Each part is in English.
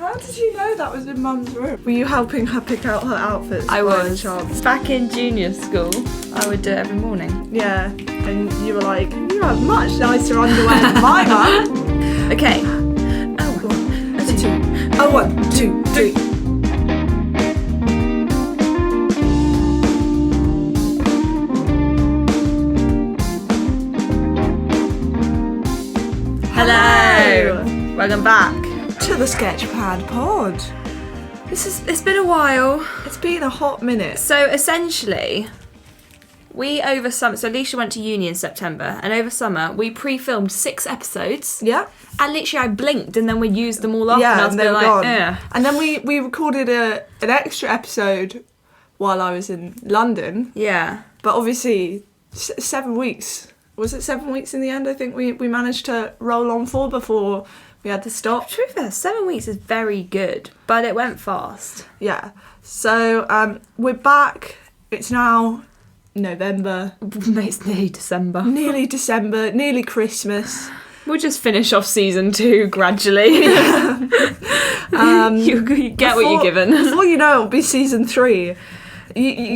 How did you know that was in Mum's room? Were you helping her pick out her outfits? I was. Back in junior school, I would do it every morning. Yeah, and you were like, you have much nicer underwear than my mum. Okay. Oh, 1, 2, 3. Hello. Welcome back to the SketchPad Pod. It's been a while. It's been a hot minute. So essentially, we over summer. So Alicia went to uni in September, and over summer we pre-filmed 6 episodes. Yeah. And literally, I blinked, and then we used them all up. Yeah, and I was and they were like, gone. eh. And then we recorded an extra episode while I was in London. Yeah. But obviously, 7 weeks. Was it 7 weeks in the end? I think we managed to roll on for before we had to stop. To be fair, 7 weeks is very good, but it went fast. Yeah. So we're back. It's now November. It's nearly December. Nearly December. Nearly Christmas. We'll just finish off season 2 gradually. Yeah. You get what you're given. Before you know, it'll be season 3.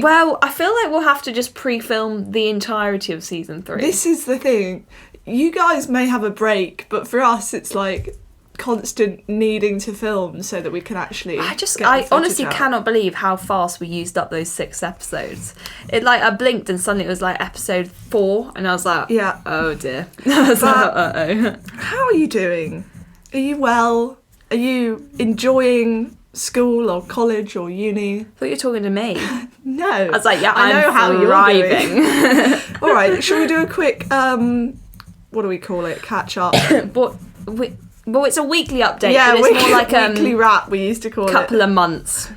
Well, I feel like we'll have to just pre-film the entirety of season 3. This is the thing. You guys may have a break, but for us, it's like constant needing to film so that we can actually. I honestly cannot believe how fast we used up those 6 episodes. I blinked and suddenly it was like episode 4, and I was like, yeah, oh dear. I was like, uh-oh. How are you doing? Are you well? Are you enjoying school or college or uni? I thought you were talking to me. No. I was like, yeah, I know how thriving. You're doing. All right, shall we do a quick, what do we call it? Catch up? Well, it's a weekly update. Yeah, but it's more like weekly wrap, we used to call it. Couple of months.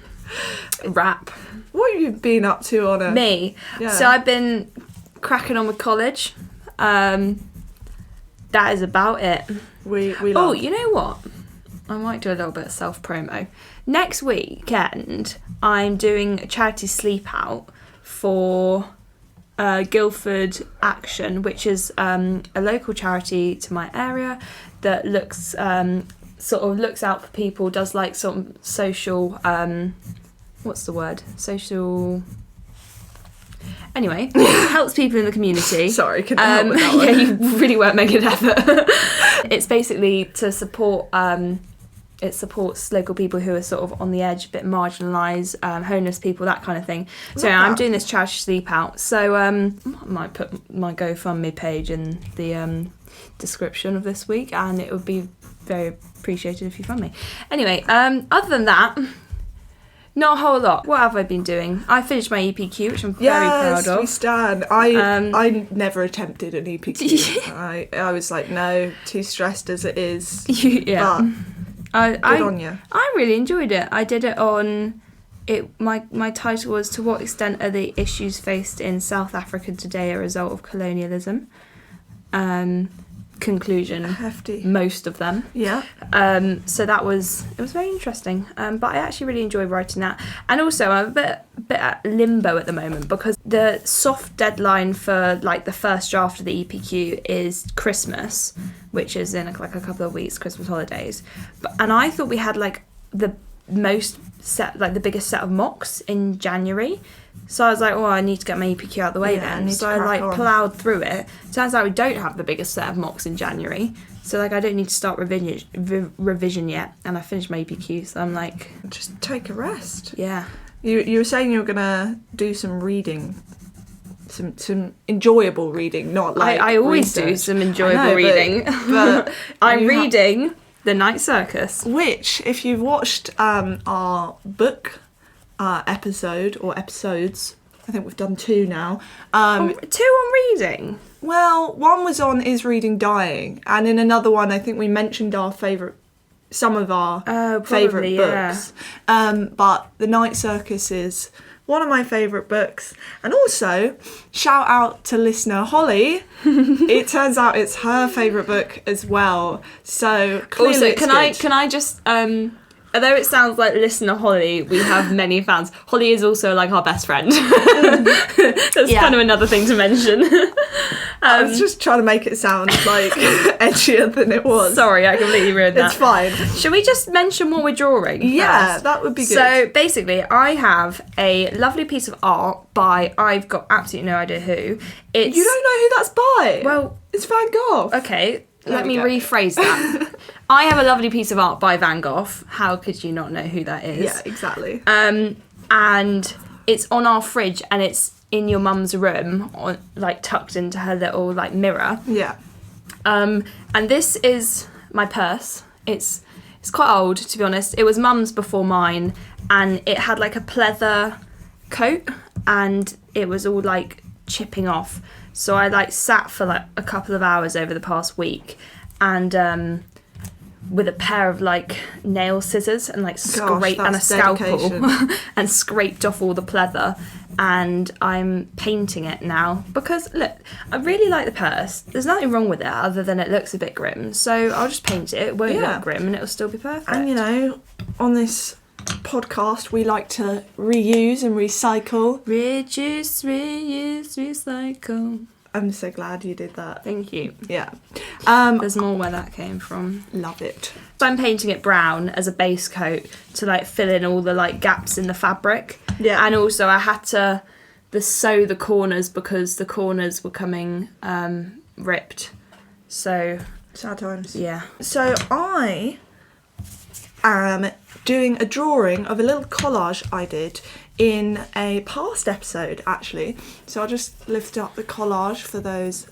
Wrap. What have you been up to, Honor? Me? Yeah. So I've been cracking on with college. That is about it. We Oh, you know what? I might do a little bit of self-promo. Next weekend, I'm doing a charity sleep out for Guildford Action, which is a local charity to my area that looks out for people, does like sort of social, what's the word? Social... Anyway, helps people in the community. Sorry, couldn't help with that one. Yeah, you really weren't making an effort. It's basically to support... it supports local people who are sort of on the edge, a bit marginalised, homeless people, that kind of thing. So yeah, I'm doing this charity sleep out. So I might put my GoFundMe page in the description of this week, and it would be very appreciated if you fund me. Anyway, other than that, not a whole lot. What have I been doing? I finished my EPQ, which I'm very proud of. Yes, we stand. I never attempted an EPQ. I was like, no, too stressed as it is. Yeah. But good on you. I really enjoyed it. I did it on... My title was To What Extent Are the Issues Faced in South Africa Today a Result of Colonialism? Conclusion. Hefty. Most of them. Yeah. So it was very interesting. But I actually really enjoyed writing that. And also I'm a bit at limbo at the moment because the soft deadline for like the first draft of the EPQ is Christmas, which is in like a couple of weeks, Christmas holidays. And I thought we had like the biggest set of mocks in January. So I was like, oh, I need to get my EPQ out of the way then. So I ploughed through it. Turns out we don't have the biggest set of mocks in January. So I don't need to start revision yet. And I finished my EPQ, so I'm like... Just take a rest. Yeah. You were saying you were going to do some reading. Some enjoyable reading, not like I always research. do some enjoyable reading. But I'm reading The Night Circus. Which, if you've watched our book episode or episodes, I think we've done 2 now. 2 on reading? Well, one was on Is Reading Dying, and in another one I think we mentioned some of our favourite books. But The Night Circus is one of my favourite books. And also, shout out to listener Holly. It turns out it's her favourite book as well. So clearly also, can I just although it sounds like listener Holly, we have many fans. Holly is also like our best friend. That's kind of another thing to mention. I was just trying to make it sound like edgier than it was. Sorry, I completely ruined that. It's fine. Should we just mention what we're drawing? Yeah, first? that would be good. So basically, I have a lovely piece of art by, I've got absolutely no idea who. It's, you don't know who that's by? Well, it's Van Gogh. Okay, let me rephrase that. I have a lovely piece of art by Van Gogh. How could you not know who that is? Yeah, exactly. And it's on our fridge, and it's in your mum's room, like tucked into her little like mirror. Yeah. And this is my purse. It's quite old, to be honest. It was mum's before mine, and it had like a pleather coat, and it was all like chipping off. So I like sat for like a couple of hours over the past week, and with a pair of like nail scissors and like and a scalpel and scraped off all the pleather, and I'm painting it now because look, I really like the purse. There's nothing wrong with it other than it looks a bit grim, so I'll just paint it. It won't look grim and it'll still be perfect. And you know, on this podcast we like to reuse and recycle. Reduce, reuse, recycle. I'm so glad you did that. Thank you. Yeah. There's more where that came from. Love it. So I'm painting it brown as a base coat to like fill in all the like gaps in the fabric. Yeah. And also I had to sew the corners because the corners were coming ripped. So sad times. Yeah. So I am doing a drawing of a little collage I did in a past episode, actually. So I'll just lift up the collage for those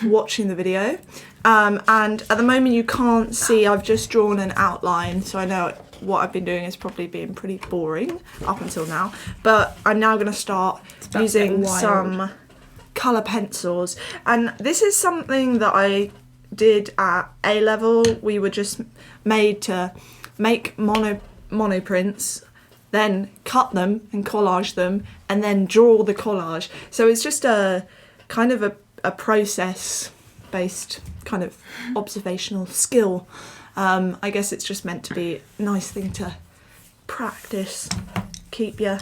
watching the video. And at the moment you can't see, I've just drawn an outline, so I know what I've been doing is probably being pretty boring up until now. But I'm now going to start using some colour pencils. And this is something that I did at A-level. We were just made to make monoprints, then cut them and collage them, and then draw the collage. So it's just a kind of a process-based kind of observational skill. I guess it's just meant to be a nice thing to practice, keep you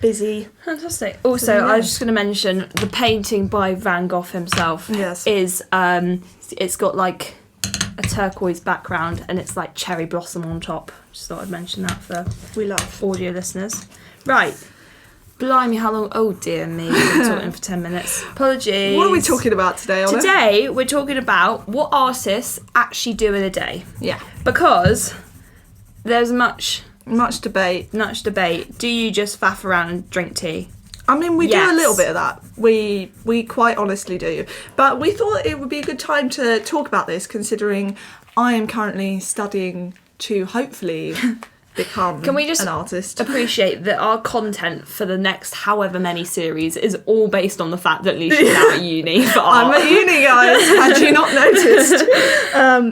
busy. Fantastic. Also, So, yeah. I was just going to mention the painting by Van Gogh himself. Yes. Is it's got like a turquoise background and it's like cherry blossom on top. Just thought I'd mention that for We love audio listeners. Right. Blimey, how long? Oh dear me, we've been talking for 10 minutes. Apologies. What are we talking about today, Honor? Today, we're talking about what artists actually do in a day. Yeah. Because there's much debate. Do you just faff around and drink tea? I mean, we Yes. do a little bit of that. We quite honestly do. But we thought it would be a good time to talk about this, considering I am currently studying to hopefully become Can we just an artist. appreciate that our content for the next however many series is all based on the fact that Lucia's now at uni for art. I'm at uni, guys. Had you not noticed?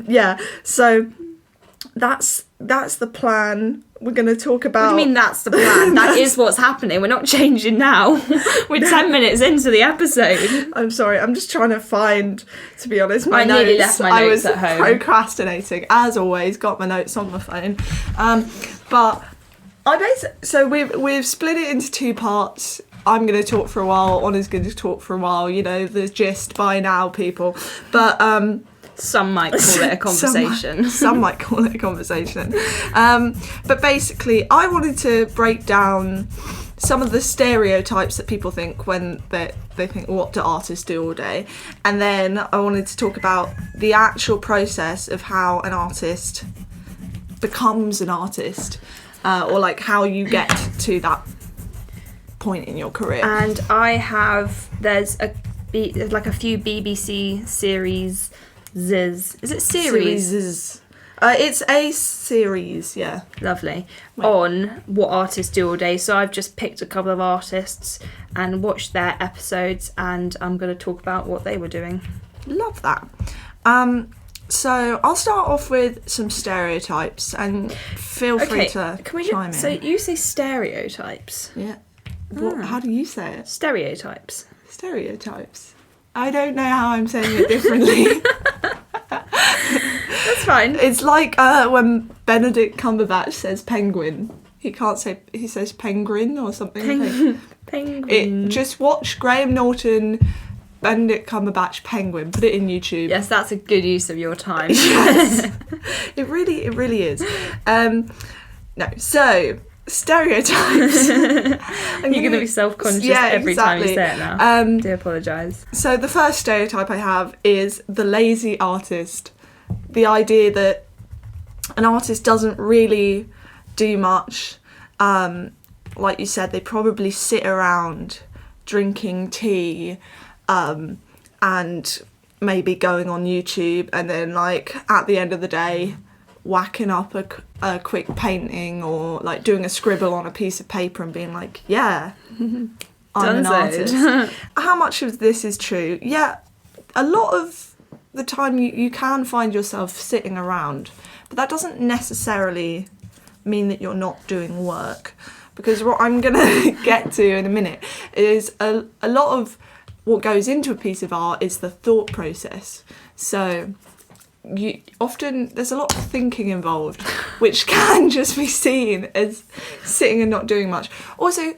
Yeah. So that's the plan. We're going to talk about... What do you mean that's the plan? That is what's happening. We're not changing now. We're 10 minutes into the episode. I'm sorry. I'm just trying to find, to be honest, my I notes. nearly left my notes at home. I was procrastinating, as always. Got my notes on my phone. But so we've split it into two parts. I'm going to talk for a while. Honor's going to talk for a while. You know, the gist by now, people. But... Some might call it a conversation. Some might call it a conversation. But basically, I wanted to break down some of the stereotypes that people think when they think, what do artists do all day? And then I wanted to talk about the actual process of how an artist becomes an artist, or like how you get to that point in your career. And there's a few BBC series. Is it series? It's a series, yeah. Lovely. On what artists do all day. So I've just picked a couple of artists and watched their episodes, and I'm going to talk about what they were doing. Love that. So I'll start off with some stereotypes, and feel free to chime in. So you say stereotypes? Yeah. How do you say it? Stereotypes. Stereotypes. I don't know how I'm saying it differently. That's fine. It's like when Benedict Cumberbatch says penguin. He says penguin or something. Penguin. Just watch Graham Norton Benedict Cumberbatch penguin. Put it in YouTube. Yes, that's a good use of your time. Yes, it really is. No, so stereotypes. You're going to be self-conscious every time you say it now. I do apologise. So the first stereotype I have is the lazy artist. The idea that an artist doesn't really do much. Like you said, they probably sit around drinking tea and maybe going on YouTube, and then like at the end of the day whacking up a quick painting or like doing a scribble on a piece of paper and being like, yeah, I'm an artist. How much of this is true? Yeah, a lot of the time you can find yourself sitting around, but that doesn't necessarily mean that you're not doing work, because what I'm gonna get to in a minute is a lot of what goes into a piece of art is the thought process. So there's a lot of thinking involved, which can just be seen as sitting and not doing much. Also,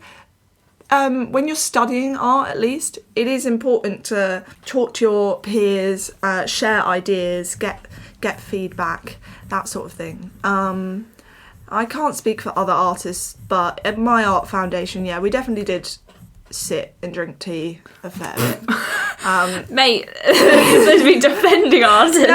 when you're studying art, at least, it is important to talk to your peers, share ideas, get feedback, that sort of thing. I can't speak for other artists, but at my art foundation, yeah, we definitely did sit and drink tea a fair bit. Mate, you're supposed to be defending artists.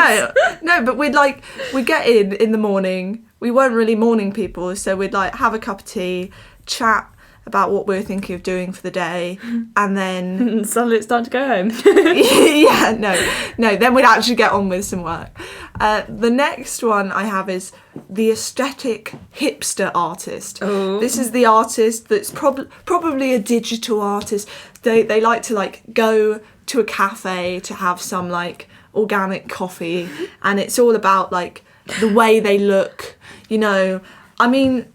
No, but we'd get in the morning. We weren't really morning people, so we'd like have a cup of tea, chat about what we were thinking of doing for the day, and then suddenly it's time to go home. Then we'd actually get on with some work. The next one I have is the aesthetic hipster artist. Oh. This is the artist that's probably a digital artist. They like to like go to a cafe to have some like organic coffee, and it's all about like the way they look, you know. I mean,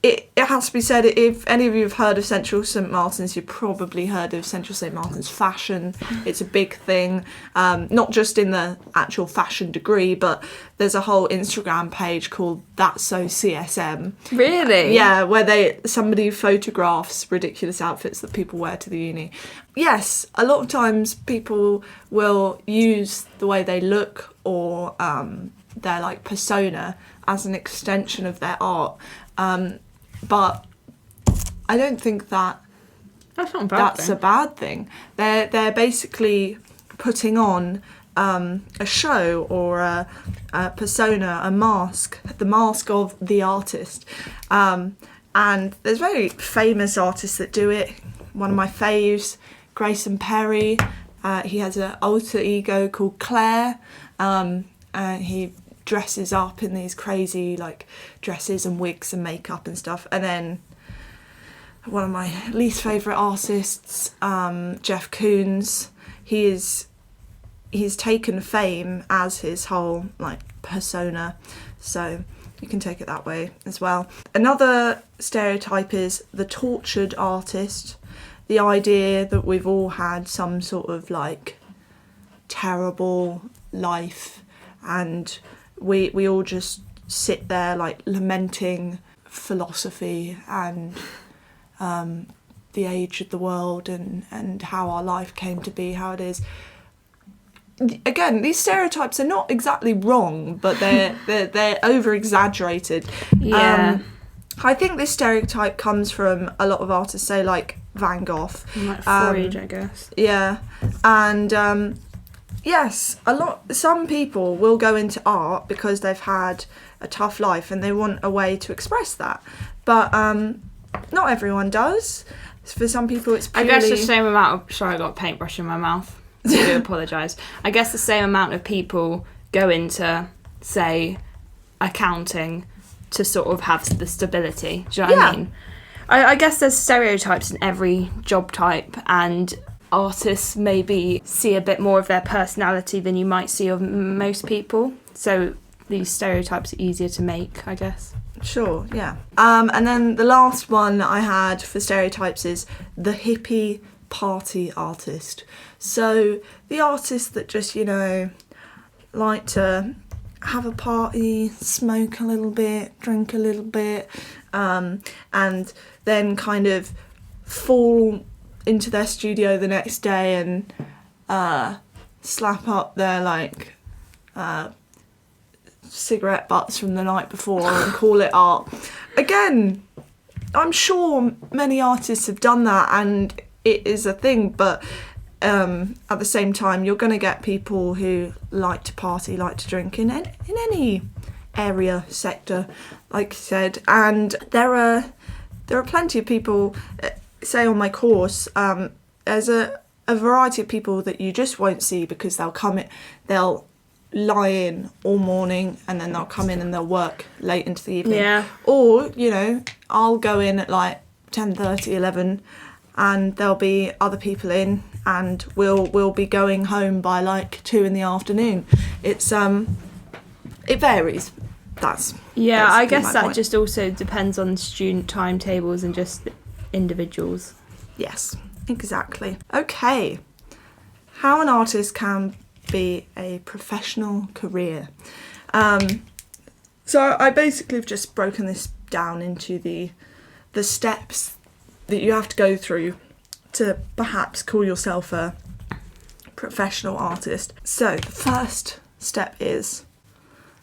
it has to be said, if any of you have heard of Central St Martin's, you've probably heard of Central St Martin's fashion. It's a big thing, not just in the actual fashion degree, but there's a whole Instagram page called That's So CSM. Really? Yeah, where somebody photographs ridiculous outfits that people wear to the uni. Yes, a lot of times people will use the way they look or their like persona as an extension of their art. But I don't think that's a bad thing. They're basically putting on a show or a persona, a mask, the mask of the artist. And there's very famous artists that do it. One of my faves, Grayson Perry. He has an alter ego called Claire. He dresses up in these crazy like dresses and wigs and makeup and stuff. And then one of my least favourite artists, Jeff Koons, he's taken fame as his whole like persona, so you can take it that way as well. Another stereotype is the tortured artist, the idea that we've all had some sort of like terrible life and we all just sit there like lamenting philosophy and the age of the world and how our life came to be how it is. Again, these stereotypes are not exactly wrong, but they're over exaggerated. Yeah. I think this stereotype comes from a lot of artists, say like Van Gogh. Like Freud, I guess. Yeah, and yes, some people will go into art because they've had a tough life and they want a way to express that. But not everyone does. For some people it's purely... I guess the same amount of... Sorry, I got a paintbrush in my mouth. I do apologise. I guess the same amount of people go into, say, accounting to sort of have the stability. Do you know what I mean? I guess there's stereotypes in every job type, and artists maybe see a bit more of their personality than you might see of most people. So these stereotypes are easier to make, I guess. Sure, yeah. And then the last one I had for stereotypes is the hippie party artist. So the artists that just, you know, like to have a party, smoke a little bit, drink a little bit, and then kind of fall into their studio the next day and slap up their like cigarette butts from the night before and call it art. Again, I'm sure many artists have done that and it is a thing, but at the same time, you're going to get people who like to party, like to drink in any area, sector, like I said. And there are plenty of people, say on my course, there's a variety of people that you just won't see because they'll lie in all morning and then they'll come in and they'll work late into the evening. Yeah. Or, you know, I'll go in at like 10:30, 11 and there'll be other people in and we'll be going home by like 2 p.m. It's it varies. That's I guess that just also depends on student timetables and just individuals. Yes, exactly. Okay, how an artist can be a professional career. So I basically have just broken this down into the steps that you have to go through to perhaps call yourself a professional artist. So the first step is,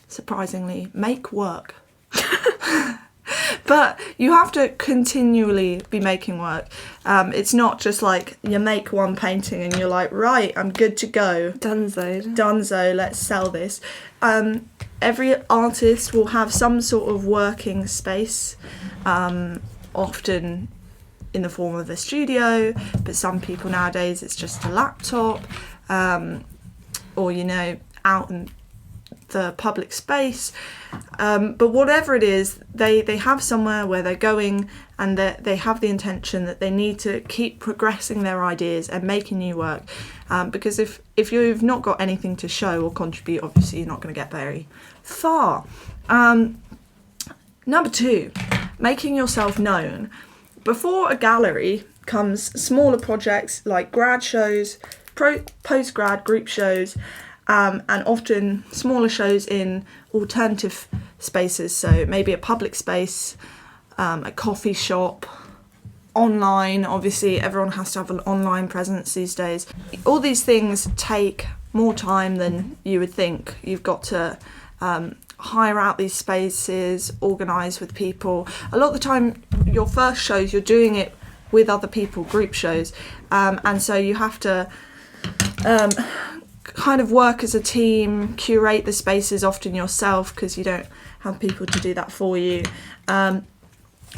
surprisingly, make work. But you have to continually be making work. It's not just like you make one painting and you're like, right, I'm good to go. Dunzo, let's sell this. Every artist will have some sort of working space, often in the form of a studio, but some people nowadays it's just a laptop, or, you know, out in the public space. But whatever it is, they have somewhere where they're going and they have the intention that they need to keep progressing their ideas and making new work. Because if you've not got anything to show or contribute, obviously you're not going to get very far. Number 2, making yourself known. Before a gallery comes smaller projects like grad shows, post-grad group shows, and often smaller shows in alternative spaces. So maybe a public space, a coffee shop, online. Obviously, everyone has to have an online presence these days. All these things take more time than you would think. You've got to hire out these spaces, organise with people. A lot of the time, your first shows, you're doing it with other people, group shows, and so you have to kind of work as a team, curate the spaces often yourself because you don't have people to do that for you.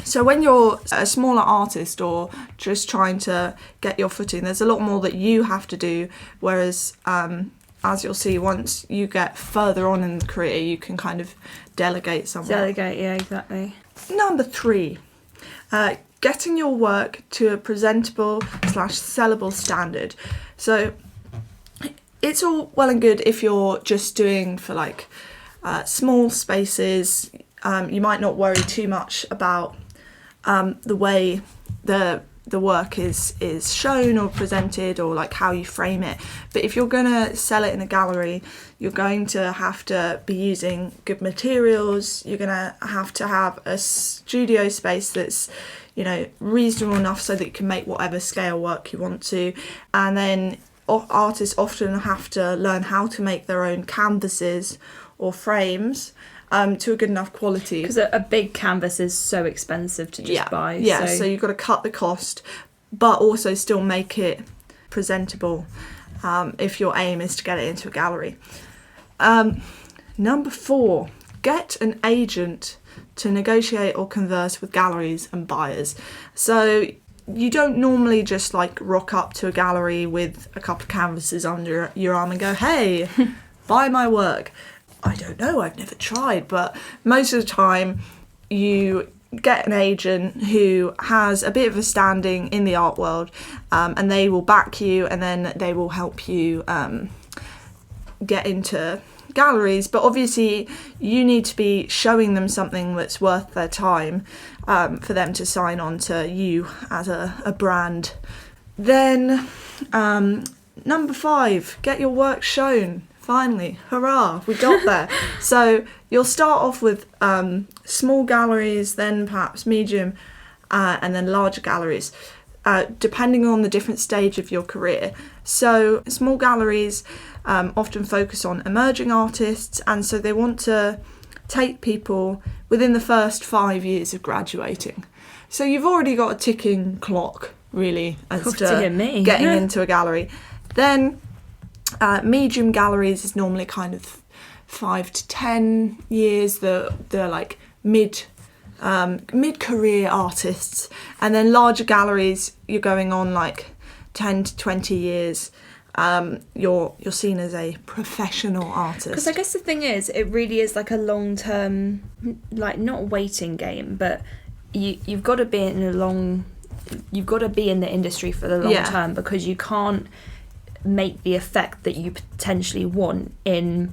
So when you're a smaller artist or just trying to get your footing, there's a lot more that you have to do, whereas as you'll see, once you get further on in the career, you can kind of delegate somewhere. Delegate, yeah, exactly. Number 3, getting your work to a presentable / sellable standard. So it's all well and good if you're just doing for like small spaces. You might not worry too much about the way the work is shown or presented or like how you frame it. But if you're going to sell it in a gallery, you're going to have to be using good materials. You're going to have a studio space that's, you know, reasonable enough so that you can make whatever scale work you want to. And then artists often have to learn how to make their own canvases or frames to a good enough quality. Because a big canvas is so expensive to just buy. Yeah, so you've got to cut the cost, but also still make it presentable if your aim is to get it into a gallery. Number 4, get an agent to negotiate or converse with galleries and buyers. So you don't normally just like rock up to a gallery with a couple of canvases under your arm and go, hey, buy my work. I don't know, I've never tried, but most of the time you get an agent who has a bit of a standing in the art world, and they will back you and then they will help you get into galleries. But obviously you need to be showing them something that's worth their time for them to sign on to you as a brand. Then number 5, get your work shown. Finally, hurrah, we got there. So you'll start off with small galleries, then perhaps medium, and then larger galleries. depending on the different stage of your career. So small galleries often focus on emerging artists, and so they want to take people within the first 5 years of graduating. So you've already got a ticking clock, really, as to getting into a gallery. Then medium galleries is normally kind of 5 to 10 years. They're like mid-career artists, and then larger galleries, you're going on like 10 to 20 years. You're seen as a professional artist. Because I guess the thing is, it really is like a long-term, like not waiting game, but you've got to be in the industry for the long term, because you can't make the effect that you potentially want in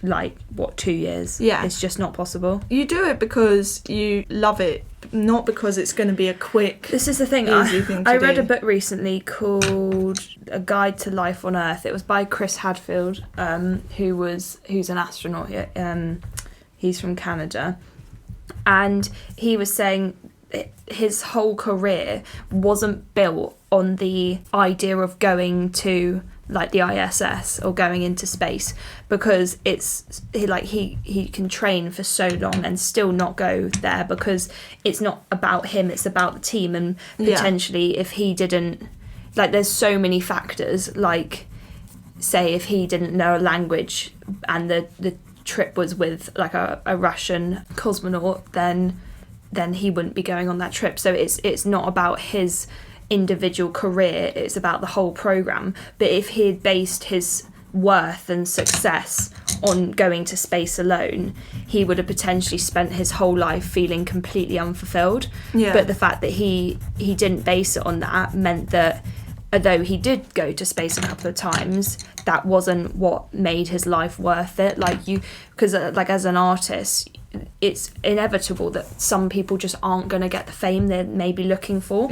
2 years. It's just not possible. You do it because you love it, not because it's going to be a quick, this is the thing, easy thing to I do. read a book recently called A Guide to Life on Earth. It was by Chris Hadfield, who's an astronaut. He's from Canada, and he was saying his whole career wasn't built on the idea of going to like the ISS or going into space, because he can train for so long and still not go there, because it's not about him, it's about the team. And potentially if he didn't, like, there's so many factors, like say if he didn't know a language and the trip was with like a Russian cosmonaut, then he wouldn't be going on that trip. So it's not about his individual career, it's about the whole program. But if he had based his worth and success on going to space alone, he would have potentially spent his whole life feeling completely unfulfilled. But the fact that he didn't base it on that meant that although he did go to space a couple of times, that wasn't what made his life worth it. Because as an artist, it's inevitable that some people just aren't going to get the fame they're maybe looking for.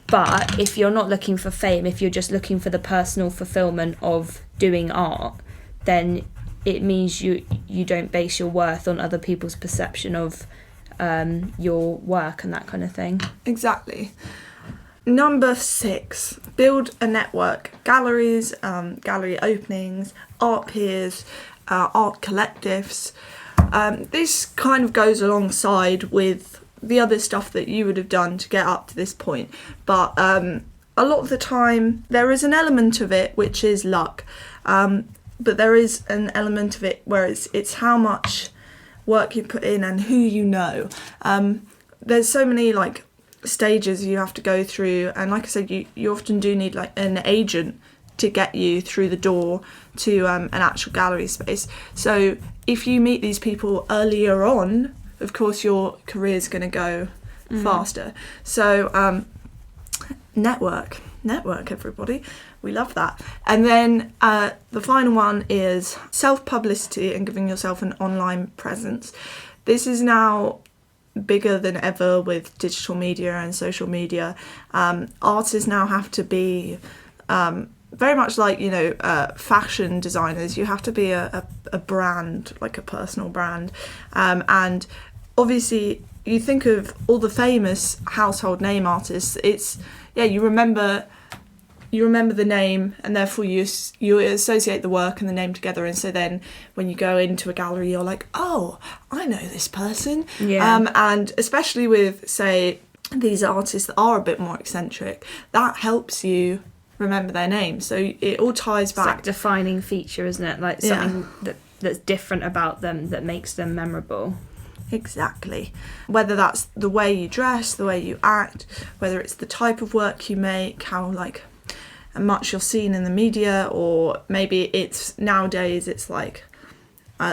But if you're not looking for fame, if you're just looking for the personal fulfillment of doing art, then it means you don't base your worth on other people's perception of your work and that kind of thing. Exactly. Number 6, build a network. Galleries, gallery openings, art peers, art collectives. This kind of goes alongside with the other stuff that you would have done to get up to this point. But a lot of the time there is an element of it which is luck. But there is an element of it where it's how much work you put in and who you know. There's so many like stages you have to go through, and like I said, you often do need like an agent to get you through the door to an actual gallery space. So if you meet these people earlier on, of course your career's going to go faster. So network everybody, we love that. And then the final one is self-publicity and giving yourself an online presence. This is now bigger than ever with digital media and social media. Artists now have to be very much like, fashion designers. You have to be a brand, like a personal brand. And obviously you think of all the famous household name artists, you remember the name, and therefore you associate the work and the name together. And so then when you go into a gallery, you're like, oh, I know this person. And especially with, say, these artists that are a bit more eccentric, that helps you remember their name. So it all ties back. It's like a defining feature, isn't it? Like something that's different about them that makes them memorable. Exactly. Whether that's the way you dress, the way you act, whether it's the type of work you make, how much you're seen in the media, or maybe it's nowadays it's like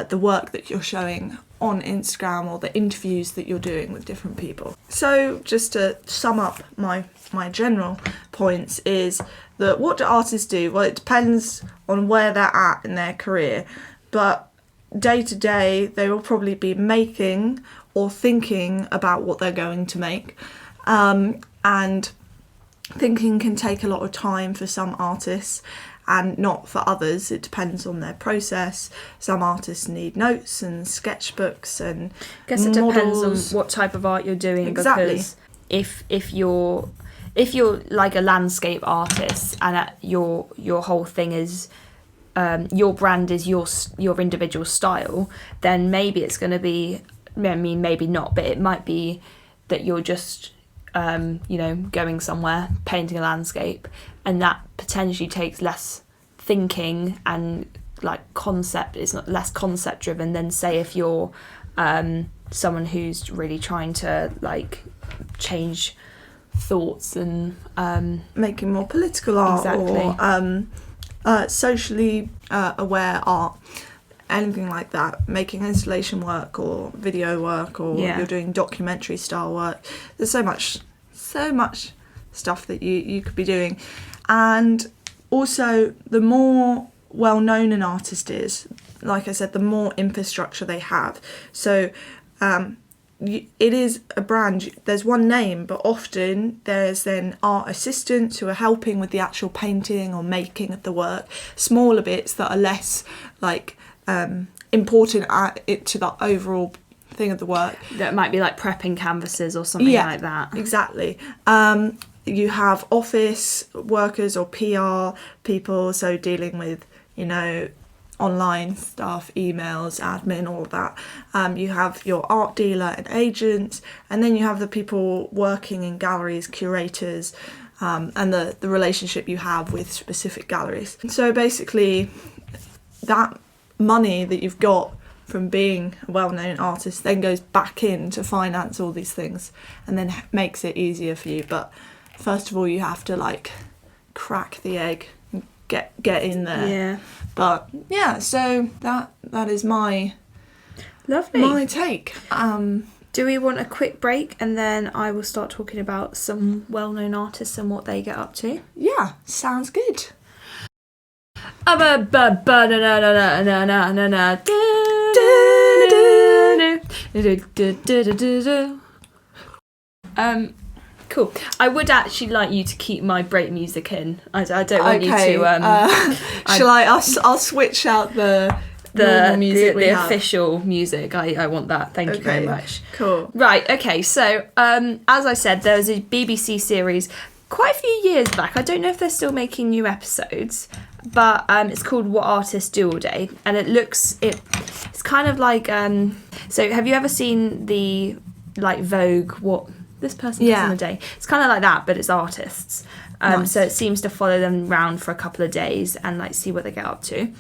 the work that you're showing on Instagram or the interviews that you're doing with different people. So just to sum up my general points is that what do artists do? Well, it depends on where they're at in their career, but day to day they will probably be making or thinking about what they're going to make, and thinking can take a lot of time for some artists and not for others. It depends on their process. Some artists need notes and sketchbooks and I guess it depends on what type of art you're doing. Exactly. Because if you're if you're like a landscape artist and your whole thing is your brand is your individual style, then maybe it's going to be, I mean, maybe not, but it might be that you're just going somewhere, painting a landscape, and that potentially takes less thinking and like concept, it's not less concept driven than say if you're someone who's really trying to like change thoughts and making more political art, exactly. Or socially aware art, anything like that, making installation work or video work, or you're doing documentary style work. There's so much stuff that you could be doing. And also, the more well-known an artist is, like I said, the more infrastructure they have. So it is a brand, there's one name, but often there's then art assistants who are helping with the actual painting or making of the work, smaller bits that are less like important to the overall thing of the work. That might be like prepping canvases or something like that. Exactly. You have office workers or PR people, so dealing with, online stuff, emails, admin, all of that. You have your art dealer and agents, and then you have the people working in galleries, curators, and the relationship you have with specific galleries. So basically, that money that you've got from being a well-known artist then goes back in to finance all these things, and then makes it easier for you. But first of all, you have to like crack the egg and get in there. Yeah. But yeah, so that is my take. Do we want a quick break and then I will start talking about some well-known artists and what they get up to? Yeah, sounds good. Cool. I would actually like you to keep my break music in. I don't want you to. Shall I? I'll switch out the music the official music. I want that. Thank you very much. Cool. Right. Okay. So as I said, there was a BBC series quite a few years back. I don't know if they're still making new episodes, but it's called What Artists Do All Day, and it's kind of like so have you ever seen the like Vogue what this person does in a day? It's kind of like that, but it's artists. Nice. So it seems to follow them around for a couple of days and like see what they get up to.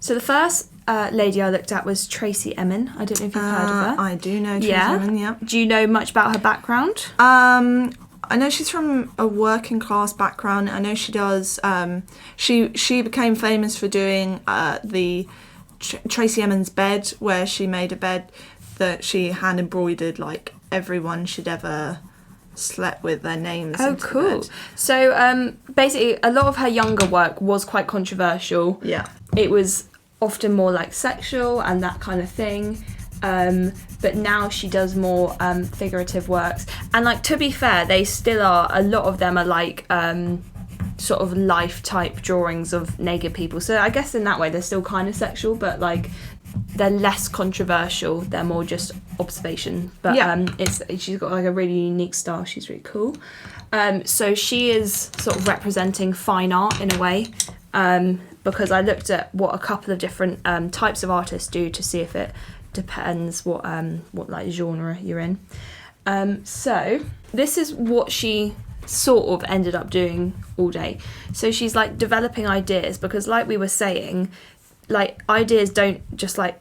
So the first lady I looked at was Tracy Emin. I don't know if you've heard of her. I do know Tracy Emin, yeah. Do you know much about her background? I know she's from a working class background. I know she does. She became famous for doing the Tracy Emin's bed, where she made a bed that she hand embroidered like everyone she'd ever slept with, their names. Oh, cool. So basically, a lot of her younger work was quite controversial. Yeah. It was often more like sexual and that kind of thing. But now she does more figurative works. And like, to be fair, they still are, a lot of them are like sort of life type drawings of naked people. So I guess in that way they're still kind of sexual, but like they're less controversial. They're more just observation. But she's got like a really unique style. She's really cool. So she is sort of representing fine art in a way. Because I looked at what a couple of different types of artists do to see if it depends what like genre you're in. So this is what she sort of ended up doing all day. So she's like developing ideas, because like we were saying, like ideas don't just like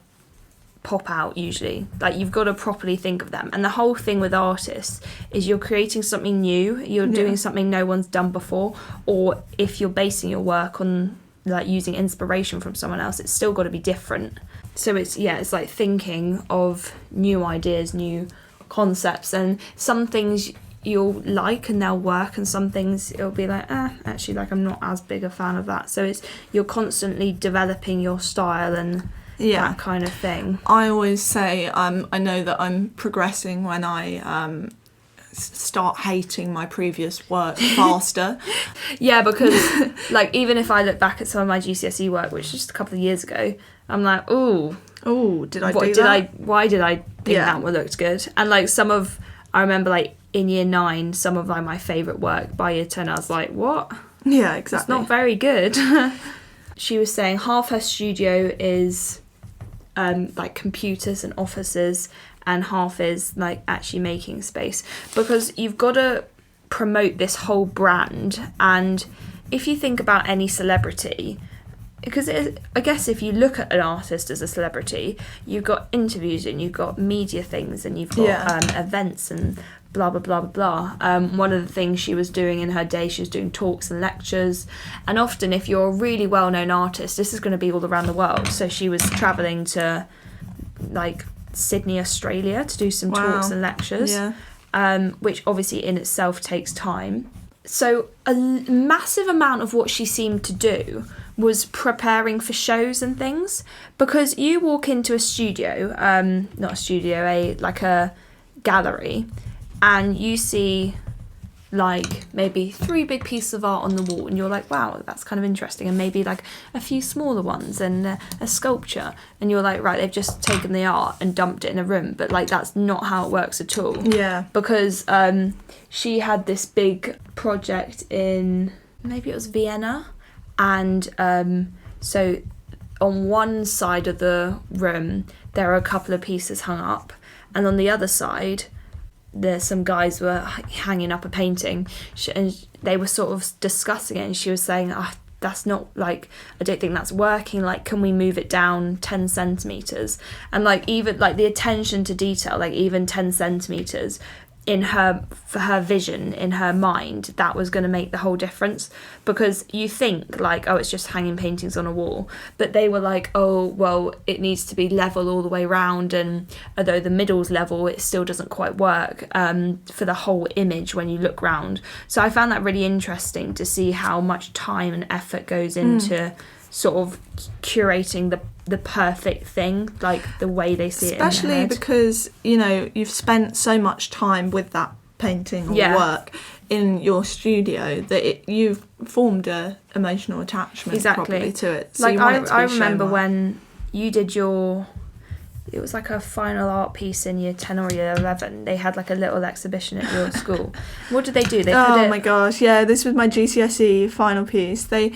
pop out usually. Like you've got to properly think of them. And the whole thing with artists is you're creating something new, you're doing something no one's done before, or if you're basing your work on like using inspiration from someone else, it's still got to be different. So it's like thinking of new ideas, new concepts, and some things you'll like and they'll work, and some things it'll be like, actually, like I'm not as big a fan of that. So you're constantly developing your style and that kind of thing. I always say I know that I'm progressing when I start hating my previous work faster. Yeah, because like even if I look back at some of my GCSE work, which was just a couple of years ago, I'm like, why did I think that one looked good? And like I remember like in year 9, some of my favourite work. By year 10, I was like, what? Yeah, exactly. It's not very good. She was saying half her studio is like computers and offices, and half is like actually making space, because you've got to promote this whole brand. And if you think about any celebrity, because I guess if you look at an artist as a celebrity, you've got interviews and you've got media things and you've got events and blah blah blah blah blah. One of the things she was doing in her day, she was doing talks and lectures, and often if you're a really well-known artist, this is going to be all around the world. So she was travelling to like Sydney, Australia, to do some talks and lectures, which obviously in itself takes time. So a massive amount of what she seemed to do was preparing for shows and things, because you walk into a studio, not a studio, like a gallery, and you see like maybe 3 big pieces of art on the wall, and you're like, wow, that's kind of interesting, and maybe like a few smaller ones and a sculpture, and you're like, right, they've just taken the art and dumped it in a room. But like, that's not how it works at all. Yeah. Because she had this big project in, maybe it was Vienna, and so on one side of the room there are a couple of pieces hung up, and on the other side there's some guys were hanging up a painting, and they were sort of discussing it, and she was saying, that's not, like, I don't think that's working, like, can we move it down 10 centimetres? And like, even like the attention to detail, like even 10 centimetres for her vision, in her mind, that was going to make the whole difference. Because you think like, oh, it's just hanging paintings on a wall, but they were like, oh well, it needs to be level all the way round, and although the middle's level, it still doesn't quite work for the whole image when you look round. So I found that really interesting to see how much time and effort goes into sort of curating the perfect thing, like the way they see it in their head. Especially because, you know, you've spent so much time with that painting or work in your studio that you've formed a emotional attachment probably to it. So like I remember when you did it was like a final art piece in year 10 or year 11. They had like a little exhibition at your school. What did they do? My gosh, yeah, this was my GCSE final piece. They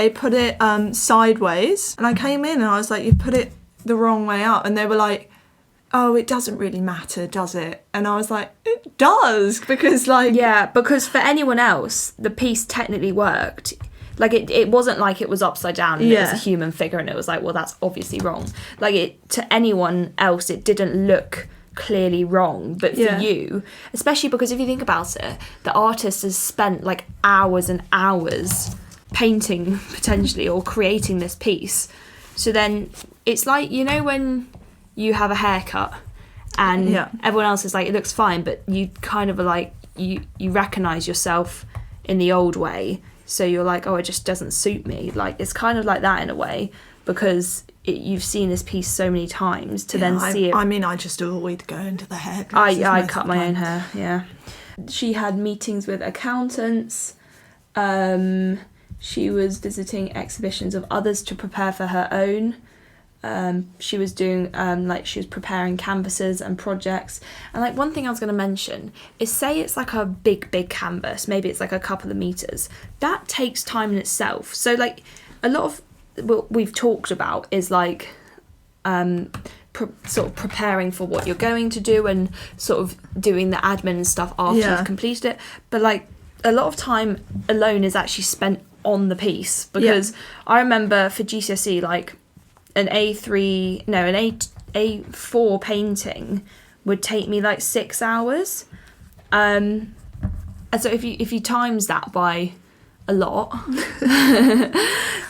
put it sideways, and I came in and I was like, you put it the wrong way up, and they were like, oh, it doesn't really matter, does it? And I was like, it does, because like... Yeah, because for anyone else, the piece technically worked. Like, it wasn't like it was upside down and it was a human figure, and it was like, well, that's obviously wrong. Like, to anyone else, it didn't look clearly wrong. But for you, especially because if you think about it, the artist has spent, like, hours and hours painting, potentially, or creating this piece. So then, it's like, you know when you have a haircut and everyone else is like, it looks fine, but you kind of are like, you recognise yourself in the old way. So you're like, oh, it just doesn't suit me. Like, it's kind of like that in a way, because you've seen this piece so many times to then see it. I mean, I just avoid going to the hairdressers. I cut my own hair, yeah. She had meetings with accountants. She was visiting exhibitions of others to prepare for her own. She was doing she was preparing canvases and projects. And like, one thing I was going to mention is, say it's like a big canvas, maybe it's like a couple of meters, that takes time in itself. So like, a lot of what we've talked about is like sort of preparing for what you're going to do and sort of doing the admin and stuff after you've completed it. But like, a lot of time alone is actually spent on the piece, because I remember for GCSE, like, an A4 painting would take me like 6 hours, and so if you times that by a lot,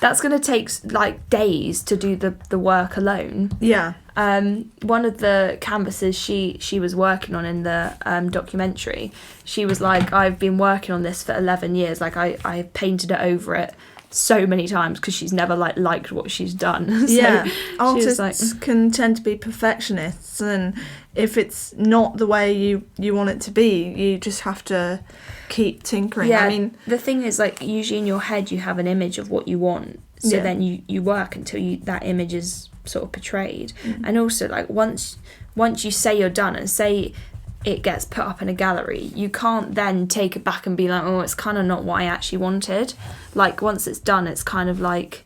that's going to take like days to do the work alone. One of the canvases she was working on in the documentary, she was like, I've been working on this for 11 years, like I painted it over it so many times, because she's never liked what she's done. So artists can tend to be perfectionists, and if it's not the way you want it to be, you just have to keep tinkering. I mean, the thing is, like, usually in your head you have an image of what you want, so then you work until that image is sort of portrayed. And also, like, once you say you're done, and say it gets put up in a gallery, you can't then take it back and be like, oh, it's kind of not what I actually wanted. Like, once it's done, it's kind of like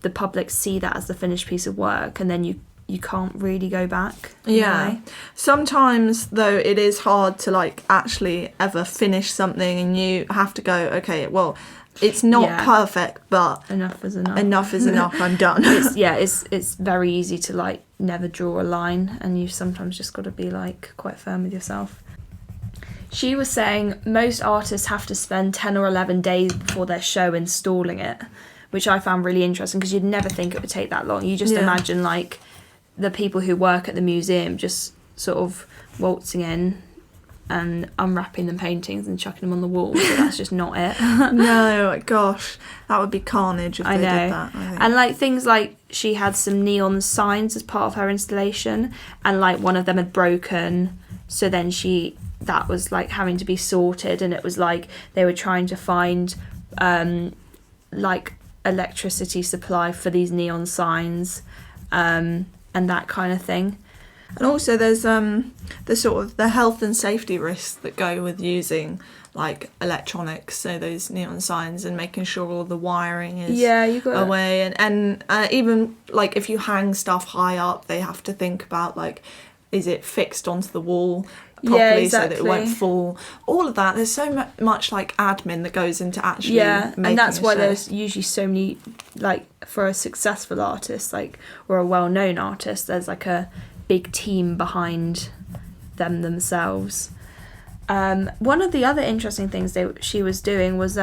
the public see that as the finished piece of work, and then you can't really go back. Yeah. Sometimes, though, it is hard to, like, actually ever finish something, and you have to go, okay, well, it's not perfect, but enough is enough. Enough is enough. I'm done. It's very easy to, like, never draw a line, and you sometimes just got to be, like, quite firm with yourself. She was saying most artists have to spend 10 or 11 days before their show installing it, which I found really interesting, because you'd never think it would take that long. You just imagine, like, the people who work at the museum just sort of waltzing in and unwrapping the paintings and chucking them on the wall. So that's just not it. No, gosh, that would be carnage if they did that. I think. And like things like she had some neon signs as part of her installation, and like one of them had broken, so then that was like having to be sorted, and it was like they were trying to find like electricity supply for these neon signs. And that kind of thing. And also there's the sort of the health and safety risks that go with using like electronics, so those neon signs, and making sure all the wiring is away, and even like if you hang stuff high up, they have to think about like, is it fixed onto the wall properly so that it won't fall, all of that. There's so much like admin that goes into actually making and that's why show. There's usually so many, like for a successful artist, like, or a well-known artist, there's like a big team behind them themselves. One of the other interesting things she was doing was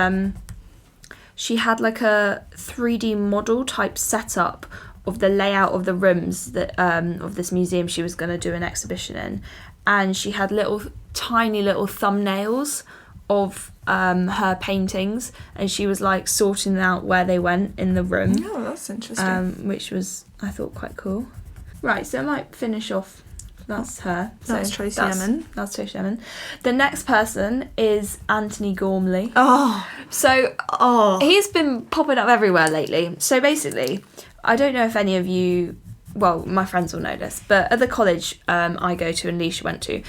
she had like a 3D model type setup of the layout of the rooms that of this museum she was going to do an exhibition in, and she had tiny little thumbnails of her paintings, and she was like sorting out where they went in the room. Oh, that's interesting. Which was, I thought, quite cool. Right, so I might finish off. That's her. That's Tracy Emin. That's Tracy Emin. The next person is Anthony Gormley. He's been popping up everywhere lately. So basically, I don't know if any of you, well, my friends will know this, but at the college I go to and Leisha went to,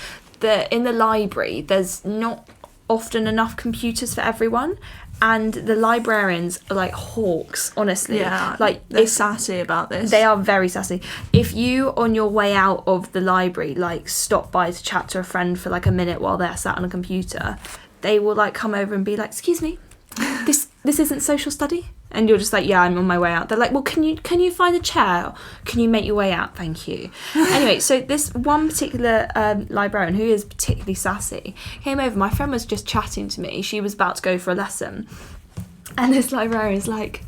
in the library, there's not often enough computers for everyone, and the librarians are like hawks, honestly. Yeah, like they're sassy about this. They are very sassy. If you, on your way out of the library, like stop by to chat to a friend for like a minute while they're sat on a computer, they will like come over and be like, excuse me, this isn't social study? And you're just like, yeah, I'm on my way out. They're like, well, can you find a chair? Can you make your way out? Thank you. Anyway, so this one particular librarian, who is particularly sassy, came over. My friend was just chatting to me. She was about to go for a lesson. And this librarian's like,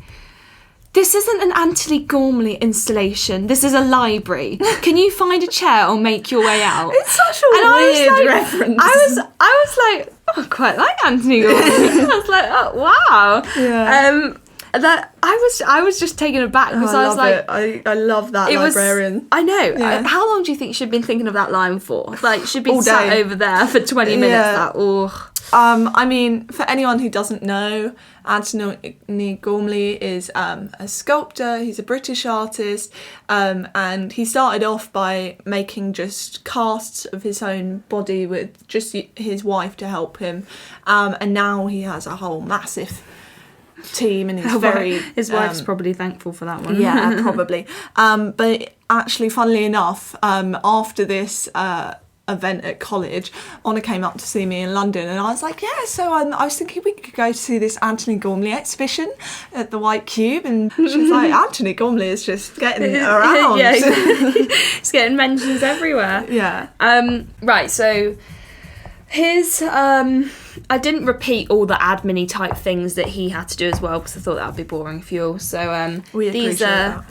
this isn't an Anthony Gormley installation. This is a library. Can you find a chair or make your way out? It's such a weird reference. I was like, oh, I quite like Anthony Gormley. I was like, oh, wow. Yeah. That I was just taken aback because I was like, I love that librarian. I know. Yeah. How long do you think she'd been thinking of that line for? Like, she'd been sat over there for 20 minutes. Yeah. Like, I mean, for anyone who doesn't know, Anthony Gormley is a sculptor. He's a British artist, and he started off by making just casts of his own body with just his wife to help him, and now he has a whole massive team, and his wife's probably thankful for that one. Yeah, probably. But actually, funnily enough, after this event at college, Honor came up to see me in London, and I was like, yeah, so I was thinking we could go to see this Anthony Gormley exhibition at the White Cube, and she was like, Anthony Gormley is just getting around. Yeah, he's getting mentions everywhere. Yeah. Right, so his I didn't repeat all the admin-y type things that he had to do as well, because I thought that would be boring for you all. So these are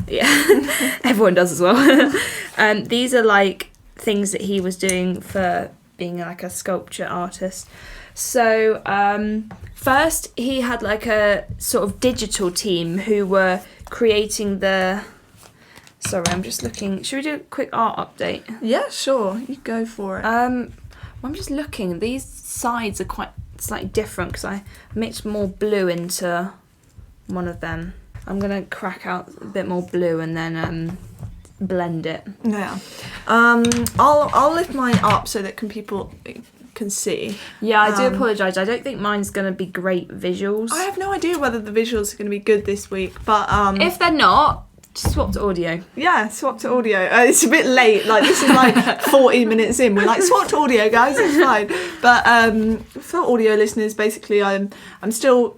everyone does as well. These are like things that he was doing for being like a sculpture artist. So first he had like a sort of digital team who were creating the... Sorry, I'm just looking. Should we do a quick art update? Yeah, sure. You go for it. I'm just looking. These sides are quite slightly different because I mixed more blue into one of them. I'm going to crack out a bit more blue and then blend it. Yeah. I'll lift mine up so that people can see. Yeah, I do apologise. I don't think mine's going to be great visuals. I have no idea whether the visuals are going to be good this week, but if they're not, swap to audio. Yeah, swap to audio. It's a bit late. Like, this is like 14 minutes in. We're like, swap to audio, guys. It's fine. But for audio listeners, basically, I'm still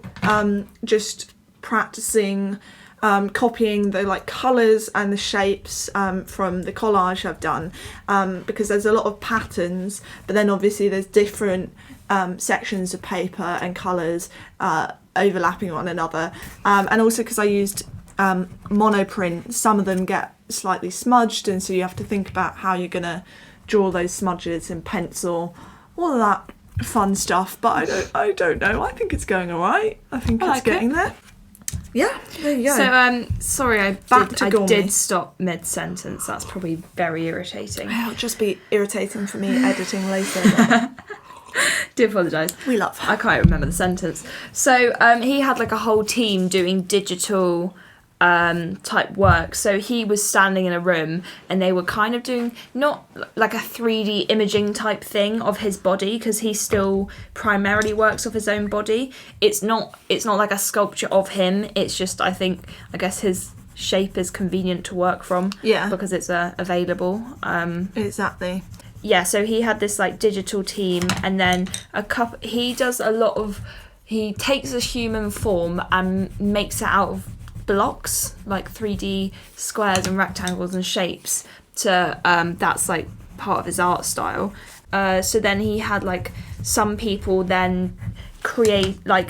just practicing copying the like colours and the shapes from the collage I've done, because there's a lot of patterns, but then obviously there's different sections of paper and colours overlapping one another, and also because I used monoprint, some of them get slightly smudged, and so you have to think about how you're gonna draw those smudges in pencil, all of that fun stuff. But I don't know. I think it's going all right. I think it's getting there. Yeah, there you go. So, sorry, I did stop mid-sentence. That's probably very irritating. It'll just be irritating for me editing later. Do apologise. We love her. I can't remember the sentence. So, he had like a whole team doing digital type work. So he was standing in a room and they were kind of doing not like a 3D imaging type thing of his body, because he still primarily works off his own body. It's not like a sculpture of him. It's just, I guess his shape is convenient to work from. Yeah. Because it's available. Exactly. Yeah, so he had this like digital team, and then he takes a human form and makes it out of blocks, like 3D squares and rectangles and shapes. That's like part of his art style. So then he had like some people then create like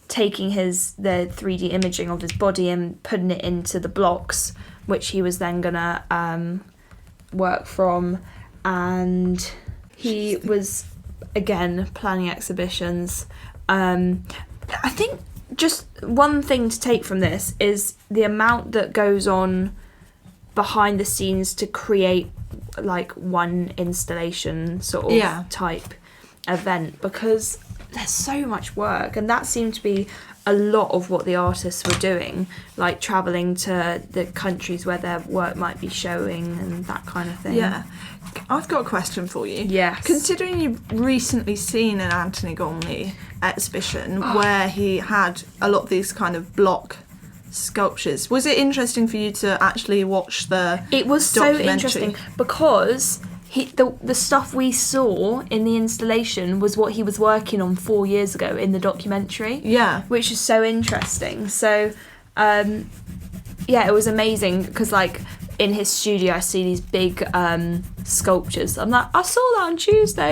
taking the 3D imaging of his body and putting it into the blocks, which he was then gonna work from. And he was again planning exhibitions. I think just one thing to take from this is the amount that goes on behind the scenes to create like one installation sort of type event, because there's so much work, and that seemed to be a lot of what the artists were doing, like travelling to the countries where their work might be showing and that kind of thing. Yeah. I've got a question for you. Yes. Considering you've recently seen an Anthony Gormley exhibition where he had a lot of these kind of block sculptures, was it interesting for you to actually watch the It was so interesting because the stuff we saw in the installation was what he was working on 4 years ago in the documentary. Yeah. Which is so interesting. So, it was amazing because, like, in his studio I see these big sculptures. I'm like, I saw that on Tuesday.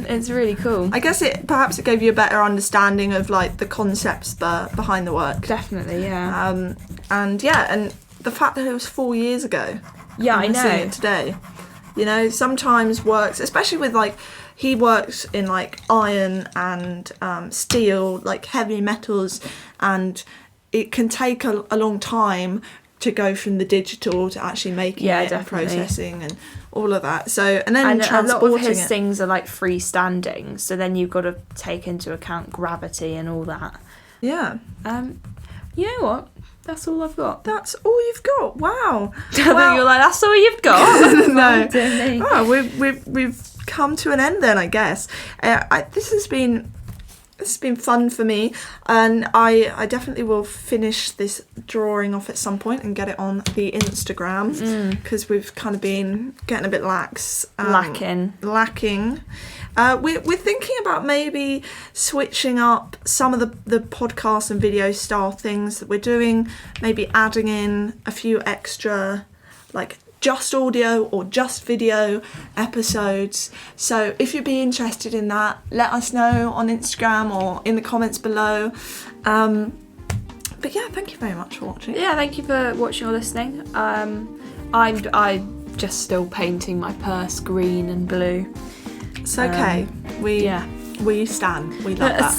It's really cool. I guess it gave you a better understanding of like the concepts behind the work. Definitely, yeah. And the fact that it was 4 years ago. Yeah, I know. Seeing it today. You know, sometimes works, especially with like, he works in like iron and steel, like heavy metals, and it can take a long time to go from the digital to actually making it and processing and all of that. So, and then transporting a lot of his things are like freestanding, so then you've got to take into account gravity and all that. Yeah. You know what? That's all I've got. That's all you've got? Wow. Well, you're like, that's all you've got? No. Oh, we've come to an end then, I guess. This has been fun for me, and I definitely will finish this drawing off at some point and get it on the Instagram, because we've kind of been getting a bit lacking. We're thinking about maybe switching up some of the podcast and video style things that we're doing, maybe adding in a few extra like just audio or just video episodes. So if you'd be interested in that, let us know on Instagram or in the comments below. But yeah, thank you very much for watching. Yeah, thank you for watching or listening. I'm just still painting my purse green and blue. It's okay. We stand. We love that.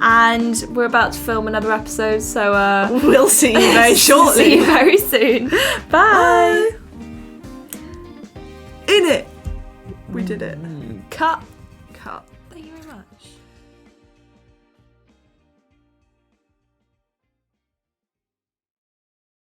And we're about to film another episode, so we'll see you very shortly. See you very soon. Bye. In it. We did it. Cut. Cut. Thank you very much.